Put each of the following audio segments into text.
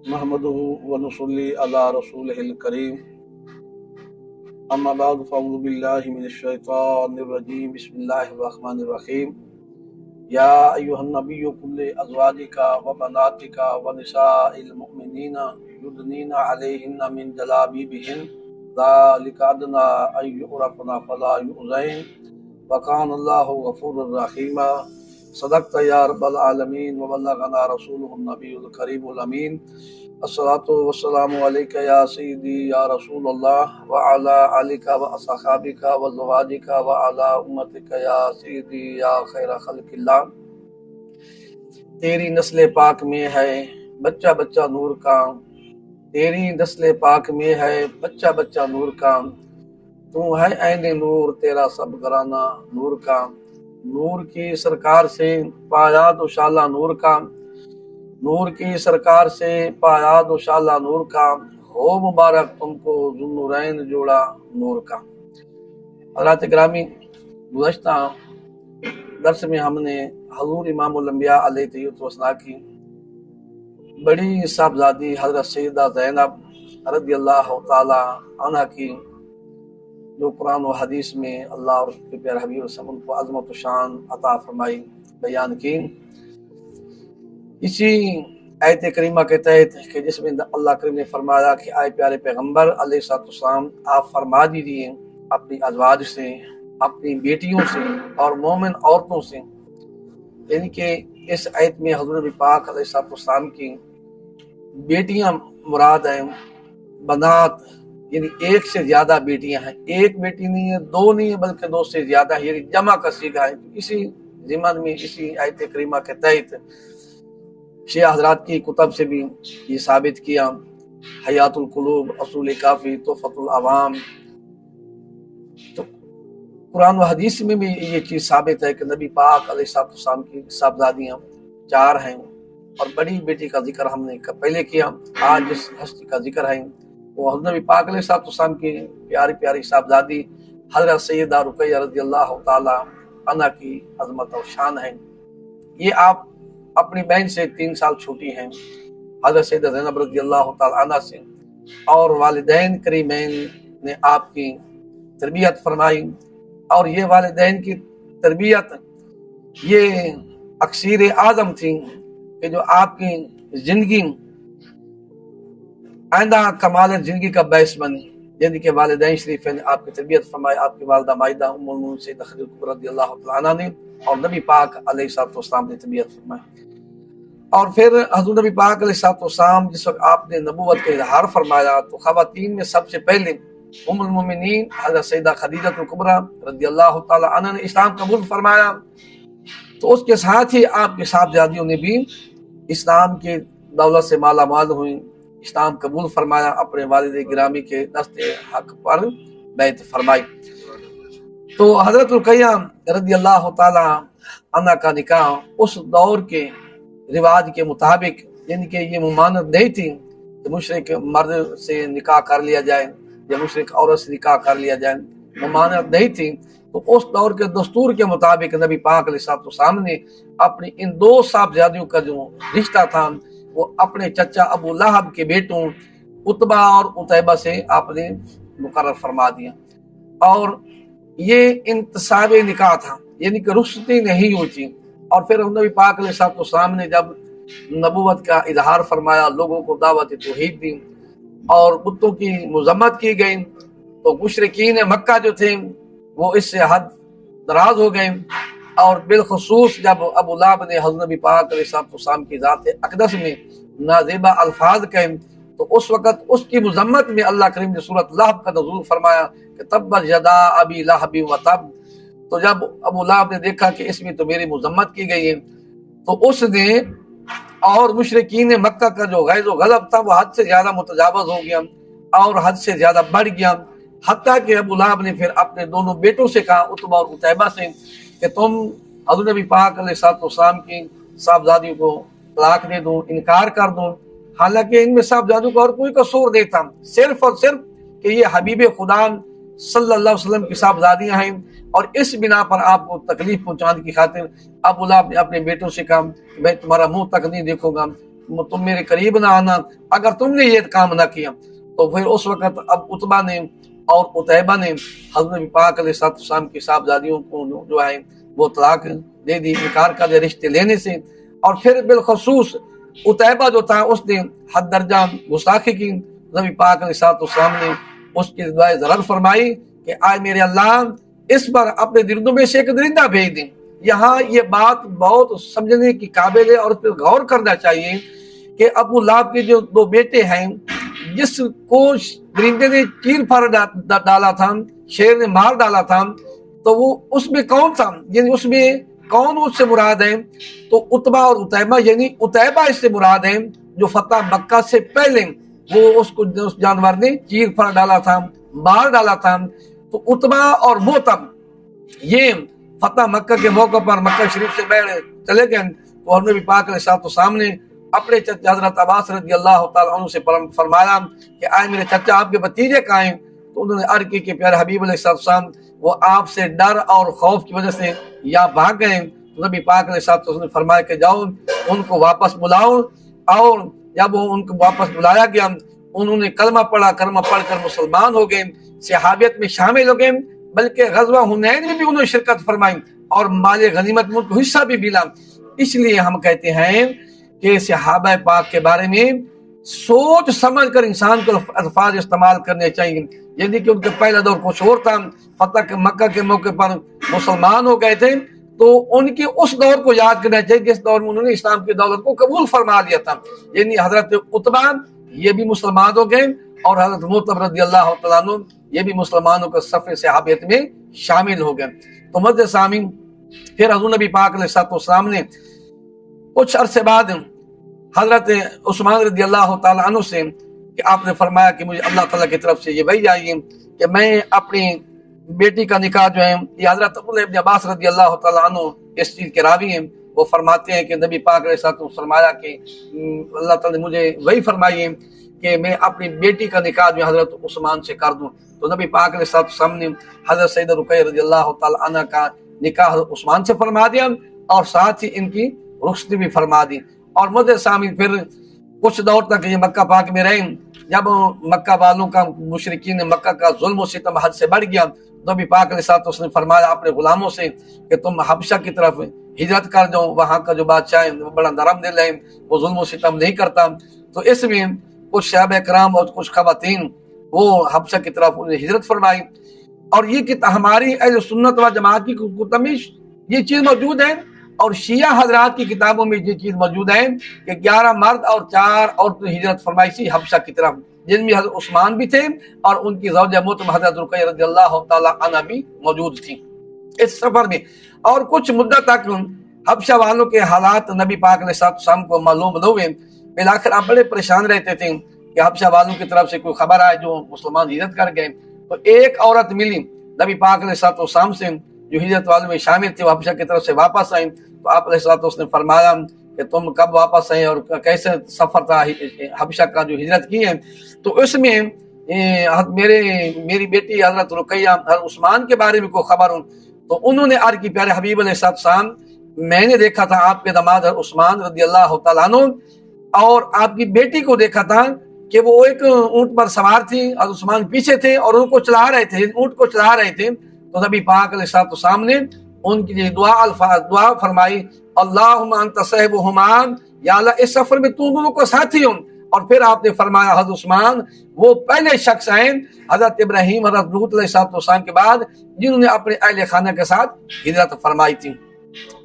नहमदुहु व नुसल्ली अला रसूलिहिल करीम अम्मा बाद फ़अऊज़ु बिल्लाहि मिनश शैतानिर रजीम बिस्मिल्लाहिर रहमानिर रहीम या अय्युहन नबिय्यु कुल लि अज़वाजिका व बनातिका व निसाइल मुमिनीना युदनीना अलैहिन्ना मिन जलाबिबिहिन ज़ालिका अदना अन यु'रफ़ना फ़ला यु'ज़ैन व कानल्लाहु गफ़ूरुर रहीमा। सदक़्ता या रब्बल आलमीन व बल्लगना रसूलुहुन नबियुल करीमुल अमीन। अस्सलातु वस्सलामु अलैका या सय्यदी या रसूलल्लाह व अला आलिका व असहाबिका व ज़वाजिका व अला उम्मतिका या सय्यदी या खैर खल्क़िल्लाह। तेरी नस्ल पाक में है बच्चा बच्चा नूर का, तेरी नस्ल पाक में है बच्चा बच्चा नूर का। तू है ऐने नूर तेरा सब घराना नूर का। नूर की सरकार से पाया दुशाला नूर का, नूर की सरकार से पाया दुशाला नूर का। हो मुबारक तुमको ज़ुन्नूरैन जोड़ा नूर का। हज़रात गिरामी, गुज़श्ता दर्स में हमने हज़ूर इमामुल अंबिया अलैहिस्सलाम की बड़ी साहबजादी हज़रत सैयदा ज़ैनब रज़ियल्लाहु ताला अन्हा की जो कुरान और हदीस में अल्लाह और उसके प्यारे हबीब सल्लल्लाहु अलैहि वसल्लम को अज़मत व शान अता फरमाई बयान की। इसी आयत करीमा के तहत कि जिसमें अल्लाह करीम ने फरमाया कि आए प्यारे पैगम्बर अलैहिस्सलाम आप फरमा दीजिए अपनी अज़वाज से, अपनी बेटियों से और मोमिन औरतों से, यानी कि इस आयत में हज़रत नबी पाक अलैहिस्सलाम की बेटियां मुराद हैं, बनात यानी एक से ज्यादा बेटियां हैं। एक बेटी नहीं है, दो नहीं है, बल्कि दो से ज्यादा है, यानी जमा का सीगा है। इसी ज़िमन में इसी आयत करीमा के तहत शिया हज़रात की कुतब से भी ये साबित किया। हयातुल कुलूब, असूल काफ़ी, तोहफ़तुल अवाम, तो कुरान व हदीस में भी ये चीज़ साबित है कि नबी पाक अलैहिस्सलाम की साहबजादियाँ 4 हैं। और बड़ी बेटी का जिक्र हमने पहले किया। आज जिस हस्ती का जिक्र है वो हज़रत नबी पाक अलैहिस्सलाम की प्यारी प्यारी साहबजादी हज़रत सैयदा रुक़ैया रज़ियल्लाहु ताला अन्हा की अज़मत और शान है। ये आप अपनी बहन से 3 साल छोटी हैं, हज़रत सैयदा ज़ैनब रज़ियल्लाहु ताला अन्हा से। और वालिदैन करीमैन ने आपकी तरबियत फरमाई, और ये वालिदैन की तरबियत ये अक्सीर आज़म थी कि जो आपकी जिंदगी आइंदा कमाल जिंदगी का बैस बनी। यानी कि वालिदैन शरीफ ने आपकी तरबियत फरमाई, आपकी वालिदा माइदा उम्मुल मोमिनीन सैयदा खदीजा कुबरा रज़ियल्लाहु ताला अन्हा ने, और नबी पाक अलैहिस्सलाम ने तरबियत फरमाई। और फिर हज़रत नबी पाक अलैहिस्सलाम जिस वक्त आपने नबूवत का इज़हार फरमाया तो ख़वातीन में सबसे पहले उम्मुल मोमिनीन हज़रत सैयदा खदीजा कुबरा रज़ियल्लाहु ताला अन्हा ने इस्लाम कबूल फरमाया। तो उसके साथ ही आपके साहबजादियों ने भी इस्लाम की दौलत से माला माल हुई, इस्लाम कबूल फरमाया, अपने वालिद गिरामी के दस्ते हक पर बैत फरमाई। तो हज़रत रुक़ैया रज़ियल्लाहु ताला अन्हा का निकाह उस दौर के रिवाज के मुताबिक, यानी कि ये मुमानत नहीं थी कि मुशरिक मर्द से निकाह कर लिया जाए या मुशरिक औरत से निकाह कर लिया जाए, मुमानत नहीं थी। तो उस दौर के दस्तूर के मुताबिक नबी पाक अलैहिस्सलाम ने अपनी इन 2 साहबजादियों का जो रिश्ता था वो अपने चचा अबू लहब के बेटों उतबा और उतैबा से आपने मुकर्रर फरमा दिया। और ये इंतसाब निकाह था, यानी कि रुखसती नहीं हुई थी। और फिर नबी पाक अलैहिस्सलाम ने जब नबूवत का इजहार फरमाया, लोगों को दावत तौहीद दी और बुतों की मज़म्मत की गई, तो मुशरिकीन मक्का जो थे वो इससे हद दराज हो गए। और बिलखुसूस जब अबू लहब ने हज़रत नबी पाक अलैहिस्सलाम की ज़ात अक़दस में नाज़ेबा अल्फाज कहे तो उस वक़्त उसकी मज़म्मत में अल्लाह करीम ने सूरत लहब का नज़ूल फरमाया कि तब्बत यदा अबी लहब व तब। तो जब अबू लहब ने देखा कि इसमें तो मेरी मज़म्मत की गई है तो उसने और मुशरिकीन मक्का का जो गैज़ व ग़ज़ब था वो हद से ज़्यादा मुतजावज़ हो गया और हद से ज़्यादा बढ़ गया। हत्ता कि अबू लहब ने फिर अपने दोनों बेटों से कहा, उतबा और उतैबा से, कि तुम हज़रत नबी पाक अलैहिस्सलाम की साहबजादियों को तलाक दे दो, इनकार कर दो। हालांकि इनमें साहबजादियों का और कोई कसूर नहीं था, सिर्फ और सिर्फ कि ये हबीब खुदा सल्लल्लाहु अलैहि वसल्लम की साहबजादियां हैं और इस बिना पर आपको तकलीफ पहुंचाने की खातिर अबू लहब ने अपने बेटों से कहा मैं तुम्हारा मुंह तक नहीं देखूंगा तुम मेरे करीब ना आना अगर तुमने ये काम ना किया। तो फिर उस वक्त अब उतबा ने और उतैबा ने हज़रत नबी पाक अलैहिस्सलाम की साहबजादियों को जो है वो तलाक दे दी, इनकार कर दिया रिश्ते लेने से। और फिर बिलखसूस उतैबा जो था उसने हद दर्जा गुस्ताखी की। नबी पाक अलैहिस्सलाम ने उसकी दुआए ज़रर फरमाई कि आए मेरे अल्लाह इस पर अपने दिलों में से एक दरिंदा भेज दें। यहाँ ये बात बहुत समझने की काबिल है और उस पर गौर करना चाहिए कि अबू लहब के जो दो बेटे हैं जिसको दरिंदे ने चीर फाड़ डाला था, शेर ने मार डाला था, तो वो उसमें कौन था, यानी उसमें कौन उससे मुराद है? तो उतबा और उतैबा, यानी उतैबा इससे मुराद है जो फतह मक्का से पहले वो उसको उस जानवर ने चीर फाड़ डाला था, मार डाला था। तो उतबा और वो तब ये फतह मक्का के मौके पर मक्का शरीफ से बाहर चले गए। तो नबी पाक अलैहिस्सलाम ने अपने चचा हजरत अब्बास रज़ियल्लाहु ताला अन्हु से फरमाया कि आए मेरे चचा आपके भतीजे कहाँ हैं? तो उन्होंने अर्ज की कि प्यारे हबीब अलैहिस्सलाम वो आपसे डर और खौफ की वजह से यहाँ भाग गए। तो नबी पाक अलैहिस्सलाम ने फरमाया कि जाओ उनको वापस बुलाओ। और जब वो उनको वापस बुलाया गया उन्होंने कलमा पढ़ा, कलमा पढ़कर मुसलमान हो गए, सहाबियत में शामिल हो गए, बल्कि गज़वा हुनैन में भी उन्होंने शिरकत फरमाई और माले गनीमत में उनको हिस्सा भी मिला। इसलिए हम कहते हैं कि सहाबा पाक के बारे में सोच समझ कर इंसान को अल्फाज इस्तेमाल करने चाहिए। यदि कि उनका पहला दौर कुछ और था, फतह मक्का के मौके पर मुसलमान हो गए थे, तो उनके उस दौर को याद करना चाहिए जिस दौर में उन्होंने इस्लाम की दौलत को कबूल फरमा लिया था। यानी हजरत उतबा ये भी मुसलमान हो गए और हजरत मुतब रज़ियल्लाहु तआला अन्हु ये भी मुसलमानों के सफ़े सहाबियत में शामिल हो गए। तो मज़े सामीन फिर हज़रत नबी पाक अलैहिस्सलाम ने कुछ अरसे बाद हजरत उस्मान रज़ियल्लाहु तआला अन्हु से कि आपने फरमाया कि मुझे अल्लाह ताला की तरफ से ये वही आई है कि मैं अपनी बेटी का निकाह जो है, ये हजरत इब्न अब्बास रज़ियल्लाहु तआला अन्हु इस चीज के रावी हैं, वो फरमाते हैं कि नबी पाक अलैहिस्सलाम ने फरमाया कि अल्लाह ताला ने मुझे वही फरमाई है कि मैं अपनी बेटी का निकाह जो हजरत उस्मान से कर दूं। तो नबी पाक अलैहिस्सलाम ने हजरत सैयदा रुकैया रज़ियल्लाहु तआला अन्हा का निकाह उस्मान से फरमा दिया और साथ ही इनकी रुखसती भी फरमा दी। और मुझे सामी फिर कुछ दौर तक ये मक्का पाक में रहे। जब मक्का वालों का मुशरिकीन मक्का का जुल्म सितम हद से बढ़ गया, नबी पाक अलैहिस्सलाम ने फरमाया अपने गुलामों से कि तुम हबशा की तरफ हिजरत कर जाओ, वहाँ का जो बादशाह है वो बड़ा नरम दिल है, वो जुल्म सितम नहीं करता। तो इसमें कुछ सहाबा कराम और कुछ खवातीन वो हबशा की तरफ उन्हें हिजरत फरमाई। और ये कि हमारी अहले सुन्नत व जमात की कुतुब में ये चीज मौजूद है और शिया हजरात की किताबों में ये चीज मौजूद है कि 11 मर्द और 4 औरतें हिजरत फरमाई थी हबशा की तरफ, जिनमें हजरत उस्मान भी थे और उनकी ज़ौजा मोहतरम हजरत रुकैया रज़ियल्लाहु तआला अन्हा भी मौजूद थी इस सफर में। और कुछ मुद्दत तक हबशा वालों के हालात नबी पाक अलैहिस्सलाम को मालूम न हुए। फिर आप बड़े परेशान रहते थे कि हबशा वालों की तरफ से कोई खबर आए जो मुसलमान हिजरत कर गए। तो एक औरत मिली नबी पाक अलैहिस्सलाम से जो हिजरत वालों में शामिल थे, वो हबशा की तरफ से वापस आई। तो आप अलैहिस्सलाम ने फरमाया कि तुम कब वापस आए और कैसे सफर था हबशा का जो हिजरत की है। तो उसमें मेरी बेटी हजरत रुकैया हजरत उस्मान के बारे में कोई खबर हो। तो उन्होंने अर्ज की प्यारे हबीब अलैहिस्सलाम मैंने देखा था आपके दामाद उस्मान रज़ियल्लाहु तआला अन्हु और आपकी बेटी को देखा था कि वो एक ऊंट पर सवार थी और उस्मान पीछे थे और उनको चला रहे थे, ऊंट को चला रहे थे। तो नबी पाक अलैहिस्सलाम ने उनके लिए दुआ फरमाई, अल्लाहुम्मा अंता साहिबुहुमा, या अल्लाह इस सफर में तू दोनों को साथी हो। और फिर आपने फरमाया हजरत उस्मान वो पहले शख्स हैं हजरत इब्राहीम हजरत लूत अलैहिस्सलाम के बाद जिन्होंने अपने अहले खाना के साथ हिजरत फरमाई थी।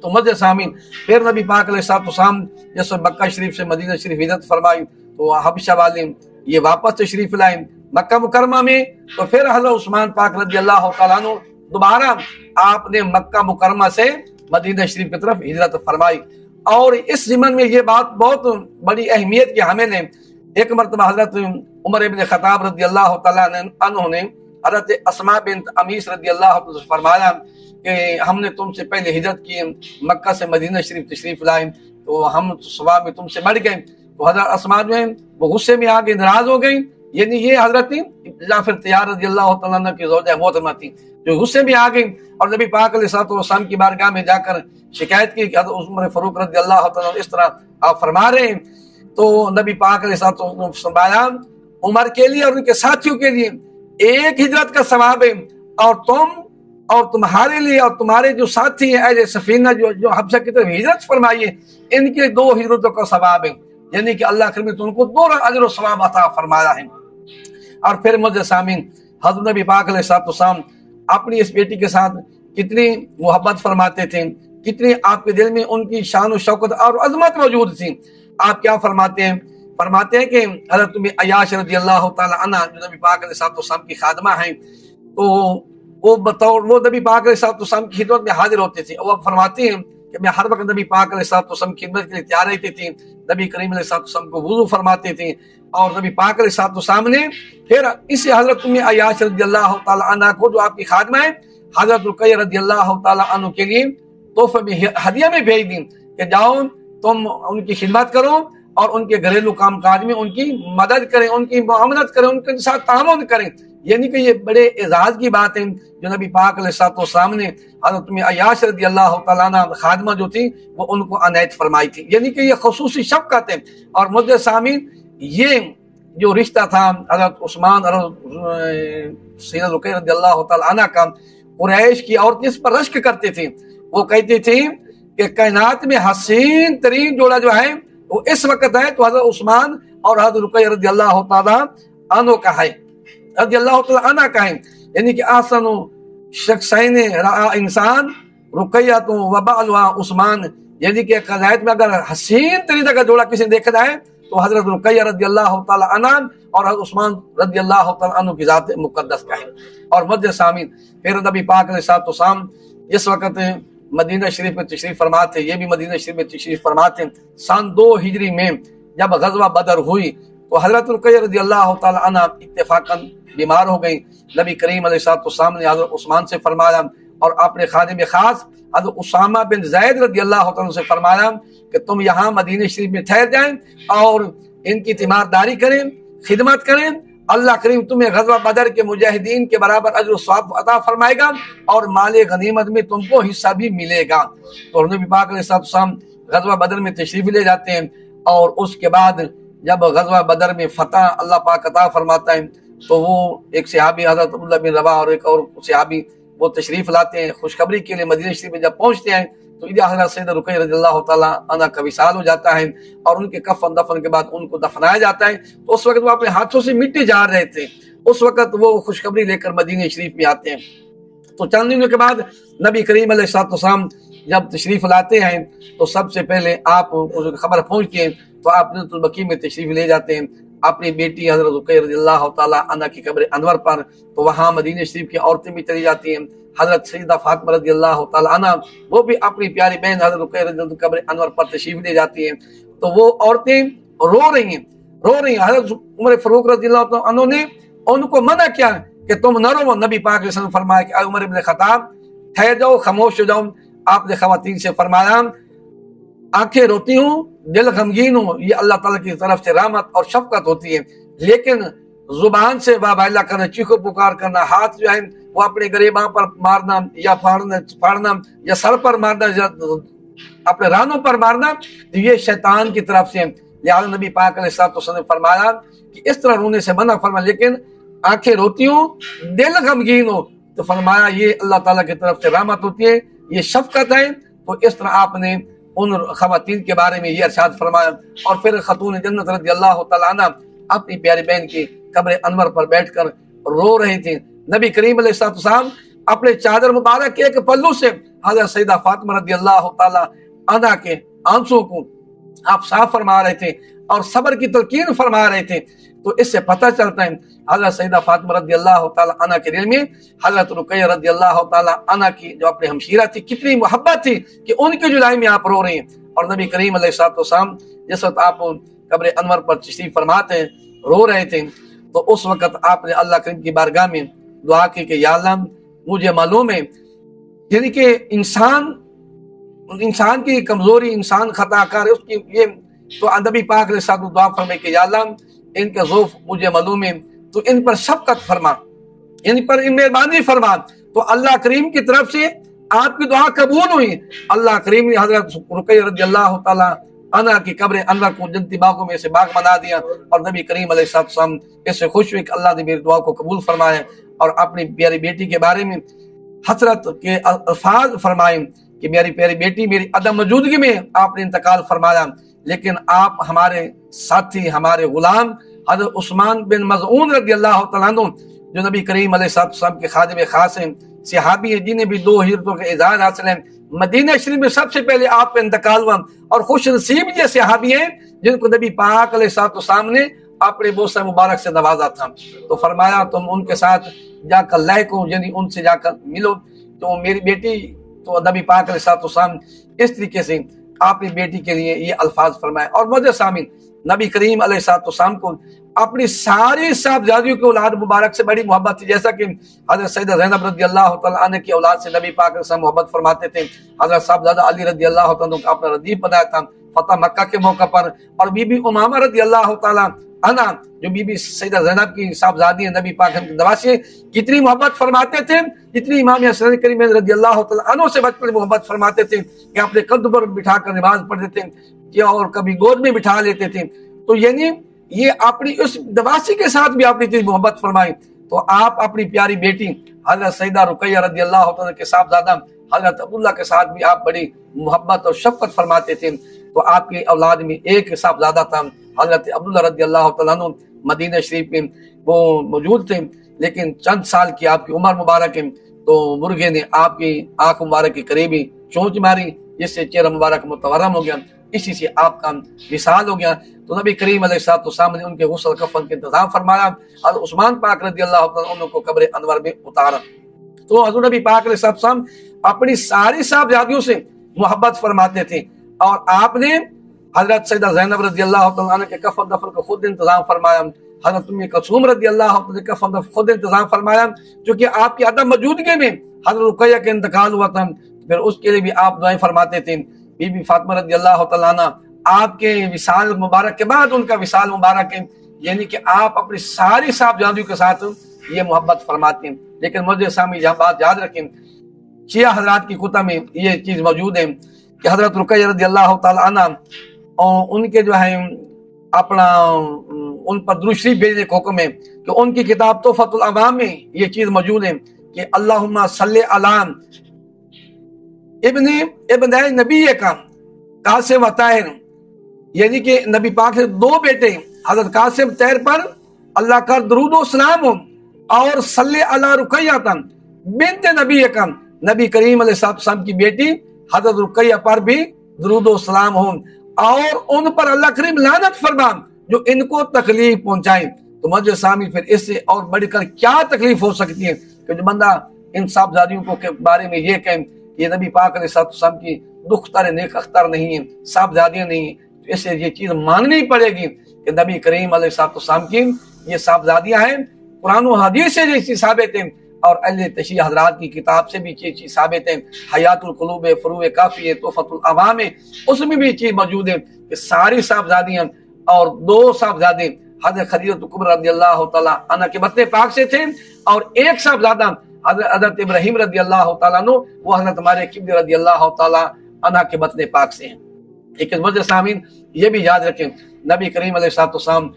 तो मज़े सामीन फिर नबी पाक अलैहिस्सलाम जैसे मक्का शरीफ से मदीना शरीफ हिजरत फरमाई तो हबशा वाले ये वापस तशरीफ लाए मक्का मुकरमा में। तो फिर हजरत उस्मान पाक रज़ियल्लाहु तआला अन्हु दोबारा आपने मक्का मुकरमा से मदीना शरीफ की तरफ हिजरत फरमाई। और इस ज़िमन में ये बात बहुत बड़ी अहमियत की हमें ने एक मरतबा हजरत उमर इब्न खत्ताब रज़ियल्लाहु तआला अन्हु ने हजरत अस्मा बिन्त अमीस रज़ियल्लाहु तआला फरमाया कि हमने तुमसे पहले हिजरत की, मक्का से मदीना शरीफ तशरीफ लाए, तो हम सवाब में तुमसे बढ़ गए। तो हजरत अस्मा जो है वो गुस्से में आके नाराज हो गई। यानी ये हजरत जाफर तैयार रज़ियल्लाहु तआला अन्हा की ज़ौजा मोहतरमा थी जो गुस्से में आ गई और नबी पाक अलैहिस्सलाम की बारगाह में जाकर शिकायत की कि हज़रत उमर फारूक रज़ियल्लाहु तआला इस तरह आप फरमा रहे हैं تو نبی پاک نے فرمایا عمر کے لیے اور ان کے ساتھیوں کے لیے ایک ہجرت کا ثواب ہے، اور تم اور تمہارے لیے اور تمہارے جو ساتھی ہیں اہل سفینہ جو حبشہ کی طرف ہجرت فرمائیے، ان کے 2 ہجرتوں کا ثواب ہے، یعنی کہ اللہ کریم نے ان کو 2 اجر و ثواب عطا فرمایا ہے۔ اور پھر مجھے سامعین، حضرت نبی پاک علیہ السلام اپنی اس بیٹی کے ساتھ کتنی محبت فرماتے تھے، کتنی آپ کے دل میں ان کی شان و شوکت اور عظمت موجود تھی۔ آپ کیا فرماتے ہیں کہ حضرت عیاش رضی اللہ تعالی عنہ جو نبی پاک علیہ السلام کی خادمہ ہیں، تو وہ نبی پاک علیہ السلام کی خدمت میں حاضر ہوتے تھے، وہ فرماتے ہیں کہ میں ہر وقت نبی پاک علیہ السلام کی خدمت کے لیے تیار رہتی تھی، نبی کریم علیہ السلام کو وضو فرماتے تھے، اور نبی پاک علیہ السلام نے پھر اسی حضرت عیاش رضی اللہ تعالی عنہ کو جو آپ کی خادمہ ہے حضرت رقیہ رضی اللہ تعالی عنہ کے لیے تحفے میں ہدیہ میں بھیج دیں کہ جاؤ تم ان کی خدمت کرو اور ان کے گھریلو کام کاج میں ان کی مدد کریں، ان کی معاملت کریں، ان کے ساتھ تعاون کریں۔ یعنی کہ یہ بڑے اعزاز کی بات ہے جو نبی پاک علیہ السلام نے حضرت عیاش رضی اللہ تعالیٰ عنہ خادمہ جو تھی وہ ان کو عنایت فرمائی تھی، یعنی کہ یہ خصوصی شفقت ہے۔ اور مجھے سامعین، یہ جو رشتہ تھا حضرت عثمان اور سیدہ رقیہ رضی اللہ تعالیٰ عنہ کا، قریش کی عورتیں اس پر رشک کرتے تھے، وہ کہتی تھی کہ کائنات میں حسین ترین جوڑا جو ہے وہ اس وقت ہے تو حضرت عثمان اور حضرت رقیہ رضی اللہ تعالیٰ عنہ کا ہے، رضی اللہ تعالیٰ عنہ کا ہے، یعنی کہ احسن شخصین رأى انسان رقیہ و بعلها عثمان، یعنی کہ قضایت میں اگر حسین ترین کا جوڑا کسی نے دیکھا جائے تو حضرت رقیہ رضی اللہ تعالیٰ عنہ اور حضرت عثمان رضی اللہ تعالیٰ عنہ کی ذات مقدس کا ہے۔ اور مسجد سامعین، پھر نبی پاک علیہ السلام اس وقت مدینہ شریف میں تشریف فرماتے، یہ بھی مدینہ شریف میں تشریف فرماتے، سن 2 ہجری میں جب غزوہ بدر ہوئی تو حضرت رقیہ رضی اللہ تعالیٰ عنہ اتفاقاً بیمار ہو گئی۔ نبی کریم علیہ السلام نے حضرت عثمان سے فرمایا اور اپنے خادم خاص حضرت اسامہ بن زید رضی اللہ تعالیٰ سے فرمایا کہ تم یہاں مدینہ شریف میں ٹھہر جائیں اور ان کی تیمارداری کریں، خدمت کریں، اللہ کریم تمہیں غزوہ بدر کے مجاہدین کے برابر اجر و ثواب عطا فرمائے گا اور مال غنیمت میں تم کو حصہ بھی ملے گا۔ تو نبی پاک علیہ السلام غزوہ بدر میں تشریف لے جاتے ہیں، اور اس کے بعد جب غزوہ بدر میں فتح اللہ پاک عطا فرماتا ہے تو وہ ایک صحابی حضرت عبداللہ بن رواحہ اور ایک اور صحابی وہ تشریف لاتے ہیں خوشخبری کے لیے مدینہ شریف میں۔ جب پہنچتے ہیں تو حضرت سیدہ رقیہ رضی اللہ تعالیٰ عنہ کا وصال ہو جاتا ہے اور ان کے کفن دفن کے بعد ان کو دفنایا جاتا ہے۔ تو اس وقت وہ اپنے ہاتھوں سے مٹی جار رہے تھے، اس وقت وہ خوشخبری لے کر مدینہ شریف میں آتے ہیں۔ تو چند دنوں کے بعد نبی کریم علیہ السلام جب تشریف لاتے ہیں تو سب سے پہلے آپ کو خبر پہنچتی ہے تو آپ جنت البقیع میں تشریف لے جاتے ہیں اپنی بیٹی حضرت رقیہ رضی اللہ تعالیٰ عنہ کی قبر انور پر۔ تو وہاں مدینہ شریف کی عورتیں بھی چلی جاتی ہیں، حضرت سیدہ فاطمہ رضی اللہ تعالیٰ عنہ وہ بھی اپنی پیاری بہن حضرت رقیہ رضی اللہ کی قبر انور پر تشریف لے جاتی ہیں۔ تو وہ عورتیں رو رہی ہیں۔ حضرت عمر فاروق رضی اللہ تعالیٰ عنہ نے ان کو منع کیا کہ تم نہ رو۔ نبی پاک علیہ السلام فرمایا کہ اے عمر بن خطاب ٹھہر جاؤ، خاموش ہو جاؤ۔ آپ نے خواتین سے فرمایا آنکھیں روتی ہوں، دل غمگین ہوں، یہ اللہ تعالیٰ کی طرف سے رحمت اور شفقت ہوتی ہے، لیکن زبان سے واویلا کرنا، چیخو پکار کرنا، ہاتھ جو ہے وہ اپنے گریباں پر مارنا یا پھاڑنا یا سر پر مارنا یا اپنے رانوں پر مارنا، یہ شیطان کی طرف سے۔ لہٰذا نبی پاک علیہ السلام نے فرمایا کہ اس طرح رونے سے منع فرمایا، لیکن آنکھیں روتی ہوں، دل غمگین ہو، تو فرمایا یہ اللہ تعالیٰ کی طرف سے رحمت ہوتی ہے، یہ شفقت ہے۔ تو اس طرح آپ نے ان خواتین کے بارے میں یہ ارشاد فرمایا۔ اور پھر خاتون جنت رضی اللہ تعالیٰ عنہ اپنی پیاری بہن کی قبر انور پر بیٹھ کر رو رہی تھی۔ نبی کریم علیہ السلام اپنے چادر مبارک کے ایک پلو سے حضرت سیدہ فاطمہ رضی اللہ تعالیٰ عنہ کے آنسوں کو آپ صاف فرما رہے تھے اور صبر کی تلقین فرما رہے تھے۔ تو اس سے پتہ چلتا ہے حضرت سیدہ فاطمہ رضی اللہ تعالیٰ عنہ کے دل میں حضرت رقیہ رضی اللہ تعالیٰ عنہ کی جو اپنے ہمشیرہ تھی کتنی محبت تھی کہ ان کی جدائی میں آپ رو رہے ہیں۔ اور نبی کریم علیہ السلام جس وقت آپ قبر انور پر تشریف فرماتے ہیں رو رہے تھے تو اس وقت آپ نے اللہ کریم کی بارگاہ میں دعا کی کہ یا اللہ مجھے معلوم ہے، یعنی کہ انسان کی کمزوری، انسان خطا کار ہے، اس کی یہ تو نبی پاک علیہ السلام دعا فرمائے کہ یا اللہ ان کا ضعف مجھے معلوم ہے، تو ان پر شفقت فرما، ان پر مہربانی فرما۔ تو اللہ کریم کی طرف سے آپ کی دعا قبول ہوئی۔ اللہ کریم نے حضرت رقیہ رضی اللہ تعالیٰ अना की कब्र अनवर को जन्नती बागों में से बाग बना दिया। और नबी करीम अलैहिस्सलाम इससे खुश हुए कि अल्लाह ने मेरी दुआ को कबूल फरमाया। और अपनी प्यारी बेटी के बारे में हसरत के अल्फाज फरमाए कि मेरी प्यारी बेटी मेरी अदम मौजूदगी में आपने इंतकाल फरमाया, लेकिन आप हमारे साथी हमारे गुलाम हज़रत उस्मान बिन मज़ऊन रज़ियल्लाहु तआला अन्हु जो नबी करीम अलैहिस्सलाम के खादिम खास हैं, सहाबी हैं, जिन्हें भी 2 हिजरतों के एजाज हासिल है। मदीना शरीफ में सबसे पहले आप का इंतकाल हुआ और खुश नसीब ये सहाबी हैं जिनको नबी पाक अलैहिस्सलाम ने अपने बोसा मुबारक से नवाजा था। तो फरमाया तुम उनके साथ जाकर लायको, यानी उनसे जाकर मिलो। तो मेरी बेटी तो नबी पाक अलैहिस्सलाम इस तरीके से अपनी बेटी के लिए ये अल्फाज फरमाए। और मुझे सामीन नबी करीम अलैहिस्सलाम को अपनी सारी साहबजादियों की औलाद मुबारक से बड़ी मोहब्बत थी। जैसा कि हज़रत सैयदा ज़ैनब रज़ियल्लाहु तआला अन्हा की औलाद से नबी पाक अलैहिस्सलाम मोहब्बत फरमाते थे। हज़रत साहबजादा अली रज़ियल्लाहु तआला अन्हु का अपना रदीफ बनाया था फतह मक्का के मौके पर। और बीबी उमामा रज़ियल्लाहु तआला अन्हा जो बीबी सैयदा ज़ैनब की साहबजादी है, नबी पाक की नवासी, कितनी मोहब्बत फरमाते थे, जितनी इमाम हसन करीम रज़ियल्लाहु तआला अन्हु से बचपन में मोहब्बत फरमाते थे कि अपने कद पर बिठाकर नमाज पढ़ते थे और कभी गोद में बिठा लेते थे। तो यानी ये अपनी उस नवासी के साथ भी आपने इतनी मोहब्बत फरमाई। तो आप अपनी प्यारी बेटी हज़रत सैयदा रुकैया रज़ियल्लाहु तआला के साहबजादा हज़रत अब्दुल्लाह के साथ भी आप बड़ी मोहब्बत और शफ़क़त फरमाते थे। तो आपकी औलाद में एक साहबजादा था हज़रत अब्दुल्लाह रज़ियल्लाहु तआला अन्हु, मदीना शरीफ में वो मौजूद थे, लेकिन चंद साल की आपकी उम्र मुबारक है तो मुर्गे ने आपकी आंख मुबारक के करीब ही चोंच मारी, जिससे चेहरा मुबारक मुतवर्रम हो गया, इसी से आपका विसाल हो गया। तो नबी करीम अलैहिस्सलाम ने उनके गुस्ल कफन के इंतजाम फरमाया और उस्मान पाक रज़ियल्लाहु तआला अन्हु को कब्र अनवर में उतारा। तो हज़रत नबी पाक अलैहिस्सलाम अपनी सारी साहबजादियों से मोहब्बत फरमाते थे और आपने हज़रत सैयदा ज़ैनब रज़ियल्लाहु तआला अन्हा के कफन दफन का खुद इंतजाम फरमाया। हज़रत उम्मे कुलसूम रज़ियल्लाहु तआला के कफन दफन खुद इंतजाम फरमाया, क्योंकि आपकी अदम मौजूदगी में हज़रत रुकैया का इंतकाल हुआ था। फिर उसके लिए भी आप दुआएं फरमाते थे। बीबी फातिमा रज़ियल्लाहु तआला अन्हा आपके विसाल मुबारक के बाद उनका विसाल मुबारक है, यानी कि आप अपनी सारी साहबजादियों के साथ ये मोहब्बत फरमाते हैं। लेकिन मुझे सामने यह बात याद रखें, शिया हजरात की कुतुब में ये चीज़ मौजूद है कि हज़रत रुकैया रज़ियल्लाहु तआला अन्हा और उनके जो है अपना उन पर दुरूद शरीफ भेजने का हुक्म है कि उनकी किताब तोहफतुल अवाम में ये चीज़ मौजूद है कि अल्लाहुम्मा सल्ले अला इब्ने नबी का कासिम व ताहिर, यानी कि नबी पाक से 2 बेटे हज़रत कासिम ताहिर पर अल्लाह का दरूद व सलाम हो, और सल्ले अला रुकैया बिन्त नबी का नबी करीम अलैहिस्सलाम की बेटी हज़रत रुकैया पर भी दरूद व सलाम हो, और उन पर अल्लाह करीम लानत फरमा जो इनको तकलीफ पहुंचाए। तो मुझे सामी फिर इससे और बढ़कर क्या तकलीफ हो सकती है कि जो बंदा इन साहबजादियों को के बारे में ये कहे कि नबी पाक अलैहिस्सलाम की दुख्तर नेक अख्तर नहीं है, साहबजादियां नहीं है, तो इससे ये चीज माननी पड़ेगी कि नबी करीम अलैहिस्सलाम की ये साहबजादियां हैं। कुरान और हदीस से ये चीज साबित है और अहले तशरीह हजरात की किताब से भी ये चीज साबित है। हयातुल कुलूब है, फरूए काफी है, तोहफतुल अवाम है, उसमें भी चीज मौजूद है कि सारी साहबजादियां और 2 साहबजादे हज़रत खदीजतुल कुबरा रज़ियल्लाहु तआला अन्हा के बतने पाक से थे, और एक साहबजादा हज़रत इब्राहीम रज़ियल्लाहु तआला अन्हु वो हज़रत हमारे किबली रज़ियल्लाहु तआला अन्हा के बतने पाक से हैं। लेकिन मुझे सामीन ये भी याद रखें, नबी करीम अलैहिस्सलाम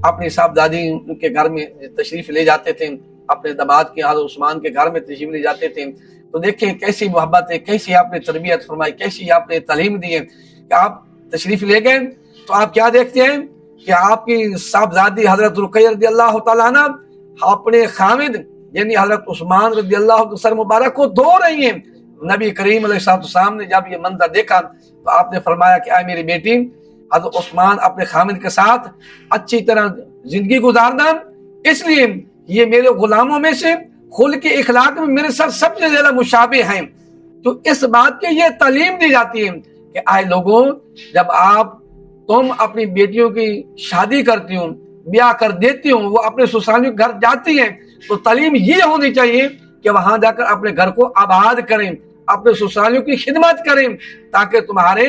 अपनी साहबजादी के घर में तशरीफ ले जाते थे, अपने दामाद के हज़रत उस्मान के घर में तशरीफ ले जाते थे। तो देखें कैसी मोहब्बत है, कैसी आपने तरबियत फरमाई, कैसी आपने तालीम दी है कि आप तशरीफ ले गए तो आप क्या देखते हैं कि आपकी साहबजादी हज़रत रुकैया रज़ियल्लाहु तआला अन्हा अपने खामिद यानी हज़रत उस्मान रज़ियल्लाहु सर मुबारक को धो रही हैं। नबी करीम अलैहिस्सलाम ने जब ये मंजर देखा तो आपने फरमाया कि आए मेरी बेटी, हज़रत उस्मान अपने खामिद के साथ अच्छी तरह जिंदगी गुजारना, इसलिए ये मेरे गुलामों में से खुल के इखलाक में मेरे साथ सबसे ज्यादा मुशाबे हैं। तो इस बात की ये तालीम दी जाती है कि आए लोगों, जब तुम अपनी बेटियों की शादी करती हो, ब्याह कर देती हो, वो अपने ससुरालियों के घर जाती हैं, तो तालीम ये होनी चाहिए कि वहां जाकर अपने घर को आबाद करें, अपने ससुरालियों की खिदमत करें, ताकि तुम्हारे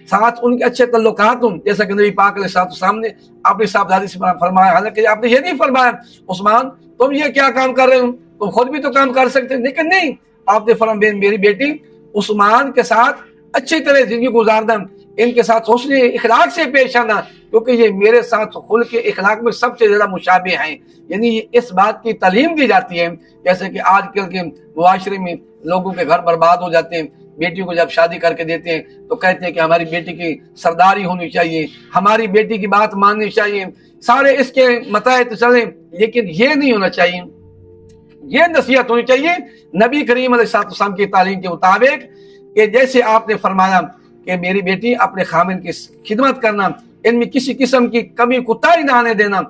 साथ उनके अच्छे तल्लुकात हों। जैसा कि नबी पाक अलैहिस्सलाम ने अपनी साहबजादी से फरमाया, हालांकि आपने ये नहीं फरमाया उस्मान तुम ये क्या काम कर रहे हो, तुम खुद भी तो काम कर सकते, लेकिन नहीं, आपने फरमाया मेरी बेटी उस्मान के साथ अच्छी तरह जिंदगी गुजारना, ان کے ساتھ حسن اخلاق سے پیش آنا، کیونکہ یہ میرے ساتھ خلق اخلاق میں سب سے زیادہ مشابہ ہیں۔ یعنی اس بات کی تعلیم دی جاتی ہے، جیسے کہ آج کل کے معاشرے میں لوگوں کے گھر برباد ہو جاتے ہیں، بیٹیوں کو جب شادی کر کے دیتے ہیں تو کہتے ہیں کہ ہماری بیٹی کی سرداری ہونی چاہیے، ہماری بیٹی کی بات ماننی چاہیے، سارے اس کے متحد چلیں، لیکن یہ نہیں ہونا چاہیے۔ یہ نصیحت ہونی چاہیے نبی کریم علیہ السلام کی تعلیم کے مطابق، کہ جیسے آپ نے فرمایا کہ میری بیٹی اپنے خامن کی خدمت کرنا، ان میں کسی قسم کی کمی کوتاہی نہ آنے دینا،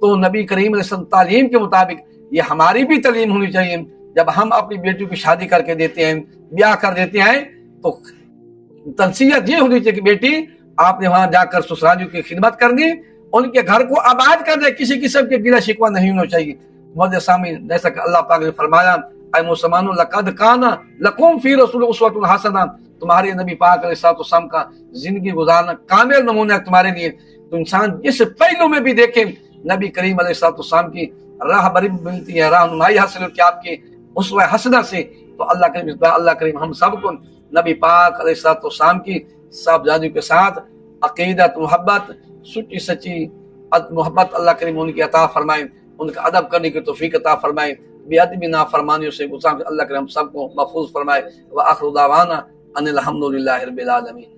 تو نبی کریم علیہ السلام تعلیم کے مطابق یہ ہماری بھی تعلیم ہونی چاہیے۔ جب ہم اپنی بیٹیوں کی شادی کر کے دیتے ہیں، بیاہ کر دیتے ہیں، تو تنصیحت یہ ہونی چاہیے کہ بیٹی آپ نے وہاں جا کر سسرالیوں کی خدمت کرنی، ان کے گھر کو آباد کر دے، کسی قسم کے گلہ شکوہ نہیں ہونا چاہیے۔ مولانا سامعین، جیسا کہ اللہ پاک نے فرمایا اے مسلمانوں لقد کان لکم فی رسول اسوۃ حسنہ، تمہارے نبی پاک علیہ السلام کا زندگی گزارنا کامل نمونہ ہے تمہارے لیے۔ تو انسان جس پہلو میں بھی دیکھے نبی کریم علیہ السلام کی راہبری ملتی ہے، رہنمائی حاصل ہوتی ہے آپ کی اسوہ حسنہ سے، تو اللہ کریم ہم سب کو نبی پاک علیہ السلام کی صاحبزادیوں کے ساتھ عقیدت محبت، سچی محبت اللہ کریم ان کی عطا فرمائے، ان کا ادب کرنے کی توفیق عطا فرمائے، بے ادبی نافرمانیوں سے اللہ کریم سب کو محفوظ فرمائے۔ وآخر دعوانا ان الحمد للہ رب العالمین۔